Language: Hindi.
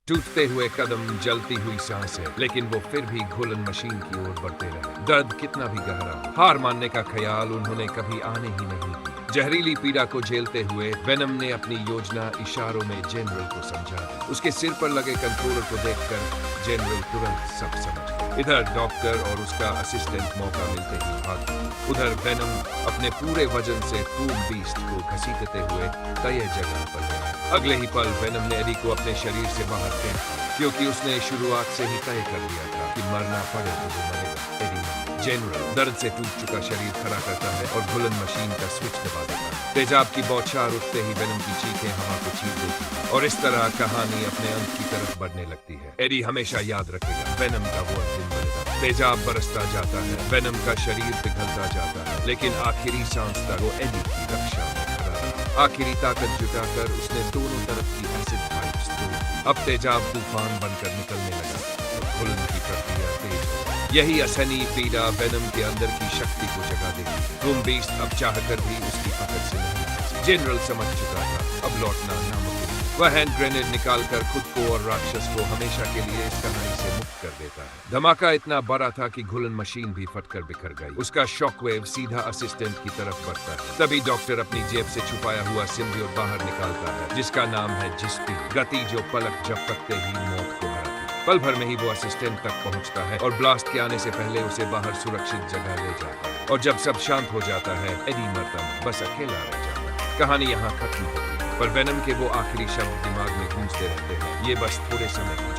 टूटते हुए कदम, जलती हुई सांसें, लेकिन वो फिर भी घुलन मशीन की ओर बढ़ते रहे। दर्द कितना भी गहरा हो, हार मानने का ख्याल उन्होंने कभी आने ही नहीं दिया। जहरीली पीड़ा को झेलते हुए वेनम ने अपनी योजना इशारों में जनरल को समझा दी। उसके सिर पर लगे कंट्रोलर को देखकर जनरल तुरंत सब समझ गए। इधर डॉक्टर और उसका असिस्टेंट मौका मिलते ही भाग गए। उधर वेनम अपने पूरे वजन से टूम बीस्ट को घसीटते हुए तय जगह पर गया। अगले ही पल वेनम ने एडी को अपने शरीर से बाहर फेंक दिया, क्योंकि उसने शुरुआत से ही तय कर लिया था कि मरना पड़े तो वो मरेगा। एडी जनरल दर्द से टूट चुका शरीर खड़ा करता है और घुलन मशीन का स्विच दबा देता है। तेजाब की बौछार उठते ही वेनम की चीखें हवा को छीन देती है और इस तरह कहानी अपने अंत की तरफ बढ़ने लगती है। एडी हमेशा याद रखेगा वेनम का वो अंतिम बलिदान। तेजाब बरसता जाता है, वेनम का शरीर पिघलता जाता है, लेकिन आखिरी सांस तक वो एडी की रक्षा में खड़ा रहा। आखिरी ताकत जुटाकर उसने दोनों तरफ की एसिड पाइप्स तोड़ दी। अब तेजाब तूफान बनकर निकलने लगा और घुलन की प्रक्रिया तेज हो गई। यही असहनीय पीड़ा वेनम के अंदर की शक्ति को जगा देती। टूम बीस्ट अब चाहकर भी उसकी पकड़ से नहीं बचा। जनरल समझ चुका था अब लौटना नामुमकिन। वह हैंड ग्रेनेड निकालकर खुद को और राक्षस को हमेशा के लिए इस कहानी से मुक्त कर देता है। धमाका इतना बड़ा था कि घुलन मशीन भी फटकर बिखर गई। उसका शॉकवेव सीधा असिस्टेंट की तरफ बढ़ता है। तभी डॉक्टर अपनी जेब से छुपाया हुआ सिम्बियोट बाहर निकालता है, जिसका नाम है जिस्पी, गति जो पलक झपकते ही मौत को हराती। पल भर में ही वो असिस्टेंट तक पहुंचता है और ब्लास्ट के आने से पहले उसे बाहर सुरक्षित जगह ले जाता है। और जब सब शांत हो जाता है, एडी मरता है, बस अकेला रह जाता है। कहानी यहाँ खत्म होती है, पर वेनम के वो आखिरी शब्द दिमाग में गूंजते रहते हैं, ये बस थोड़े समय की